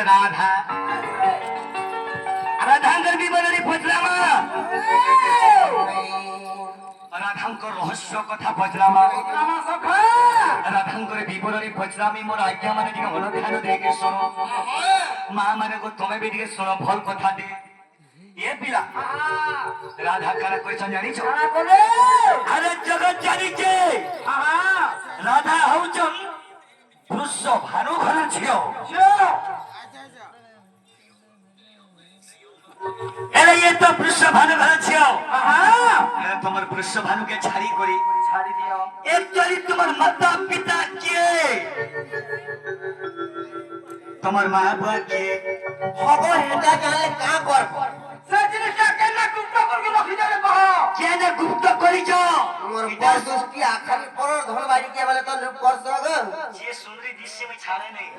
राधा राधांकर विवरणी पचलामा राधांकर रहस्य कथा पचलामा राधांकर विवरणी पचलामी मोर आज्ञा माने टिके मन ध्यान देके सुनो मां माने को तुम्हें भी टिके सुनो भल कथा दे ये पिला राधा काना क्वेश्चन जानी छो अरे जगत जानी के राधा हौचन वृष भानु घर छियो अरे ये तो वृष भानु घर छियो तुम्हार वृष भानु के छाड़ी करी छाड़ी दियो एक्चुअली तुम्हार माता पिता के तुम्हार मां बाप के हबो हेटा गाले का करब से जिनिसटा केना गुप्त करके रखि देले कह केना गुप्त करी छ मोर परदोस की आखरी पर धन बाड़ी के वाले तो लुक कर सग जे सुंदरी दृश्य में छाड़े नहीं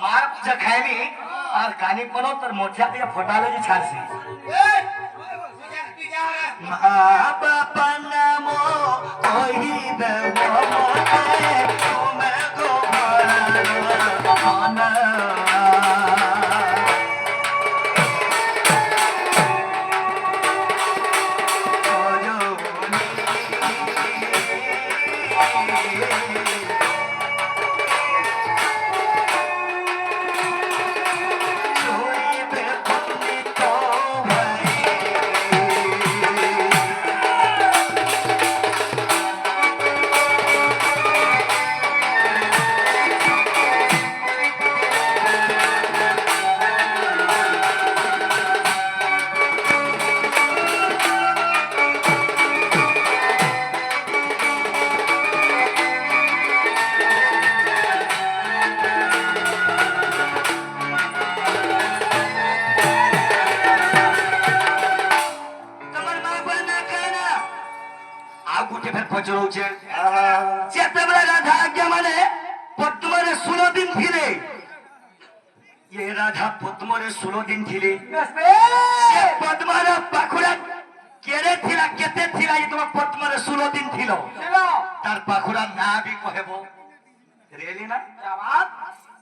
मार पूजा खाएमी और कानी कोनो तर मोठिया के फोटाले जी छाड़सी मां बाप नामो कोई देवो मोते तुम को भरा राधा पद्मरे 16 दिन थिले से पद्मर पाखुरा केरे थिला केते थिला ये तुम पद्मरे 16 दिन थिलो तार पाखुरा ना भी कहबो रेली ना जवाब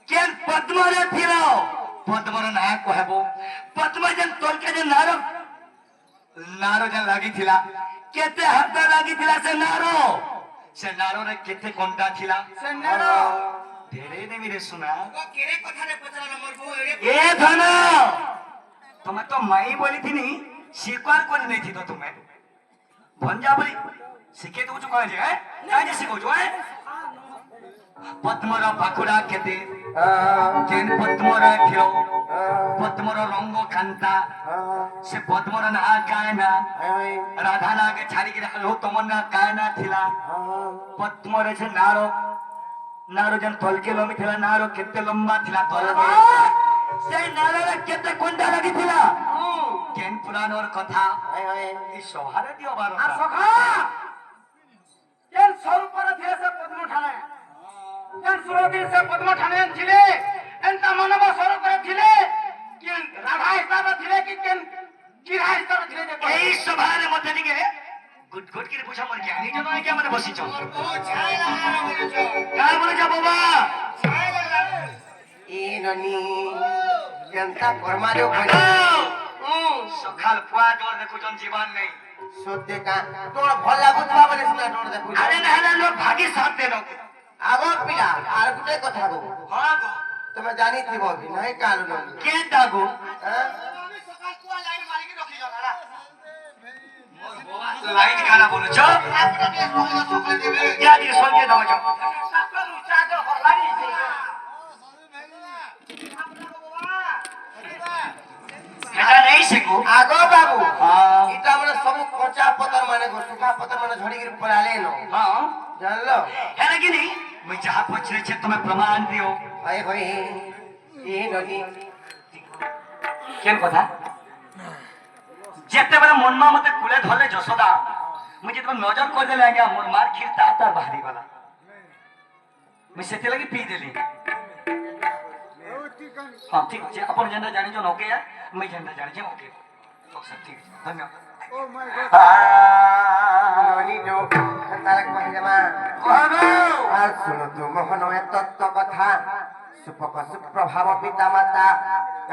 केन पद्मरे थिलो पद्मर ना कहबो पद्म जन तोलके जे नारो जन लागी थिला केते हाथ लागी थिला से नारो रे केते कोंटा थिला से नारो तेरे ने मेरे सुना वो केरे कथा रे पचरा नंबर को ए धन तुम्हें तो माई बोली थी नहीं स्वीकार कर नहीं थी तो तुम्हें भंजा बोली सिखे तो कुछ कहे है काहे सिखो जो है पद्मरा पाखुरा केते केन पद्मरा थियो पद्मरा रंग कांता से पद्मरा ना कायना राधा ना के छाड़ी के रखलो तमन्ना कायना थिला पद्मरे से नारो जन तलके लमी थिला नारो केते लंबा थिला तलके से नारो रे केते कोंडा लागि थिला केन पुराणर कथा ई सहारे दियो बारो आ सखा केन स्वरूपर थिले से पद्म ठाने केन सुरती से पद्म ठाने थिले एंता मानव स्वरूपर थिले केन राधा हिसाब थिले कि केन किरा हिसाब थिले ए सभारे मते दिगे गुड गुड के पूछा मर ज्ञानी जनो है क्या माने बसी छ मोर को छाय लगा बोले छ काय बोले छ बाबा छाय लगा ए ननी जनता कर्मारो बना सखाल फुआ डोर देखो जन जीवन नहीं सोते का तोर भल लागुतबा बोले सुना डोर देखो अरे ना लोग भागी साथ देनो आगो पिला आर गुटे कथा गो हां गो तुम जानी थिबो कि नहीं कालु न के दागो আমি সকাল কুয়া লাইন মারি के रखी जला लाइन खाना बोलो छ आपने के सोले सोले देबे या दि सोले दबा छ सकर उचा तो हलानी से आपना को बाबा গো আগো বাবু হ্যাঁ এটা আমরা সব কচা পতর মানে সুখা পতর মানে ঝড়িকি পড়ালে নো হ্যাঁ জানলো है ना कि नहीं मैं जहाँ पूछ रही थी तुम्हें प्रमाण दियो ভাই ভাই এই নদী কেন কথা যেতেবেলে মনমা মতে কুলে ধরলে যশোদা মুই যেতবে নজর করে দেলে আজ্ঞা মোর মার খিরতা তার বাহারি গলা মুই সেতে লাগি পি দেলি হ্যাঁ ঠিক আছে আপন যেটা জানিছেন ওকে মুই যেটা জানিছি ওকে সব ঠিক আছে ধন্যবাদ নদী তো তারাক মহিলামা আর শুনো তো মোহন এ তত্ত্ব কথা সুপক সুপ্রভাব পিতা মাতা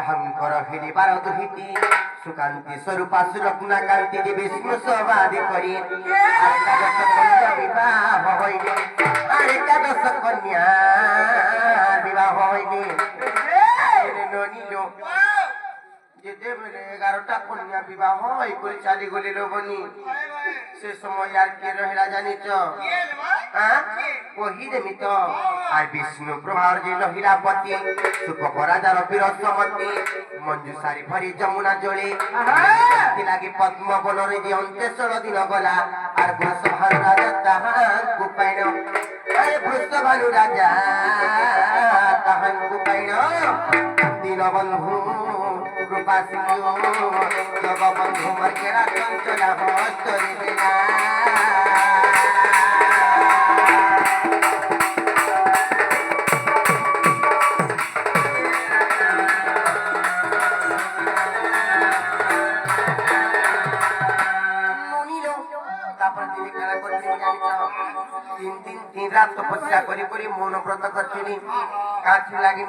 অহংকর হিরিবার দুহিতি সুকান্তি স্বরূপা সুরত্না কান্তি যে বিষ্ণু সবাদি করি একাদশ কন্যা বিবাহ হইলে আর একাদশ কন্যা বিবাহ হইলে যেতেবেলে 11টা কন্যা বিবাহ এই করে চালি গলি রবনি সে সময় আর কে রহিলা জানিছ কহি দেমি তো আর বিষ্ণু প্রভার যে নহিলাপতি সুপক রাজার বীরসমতি মঞ্জুসারি ভরি যমুনা জলে লাগি পদ্ম বনরে যে অন্তেশ্বর দিন গলা আর বৃষভানু রাজা তাহাঙ্কু পাইন আরে বৃষভানু রাজা তাহাঙ্কু পাইন দীনবন্ধু কৃপা সিন্ধু জগবন্ধু মর্কেরা চঞ্চলা হস্তরে দিলা তারপরে তিনি খেলা করছেন জানিছ 3 দিন 3 রাত তপস্যা করি মৌন ব্রত করছেন কাছে লাগি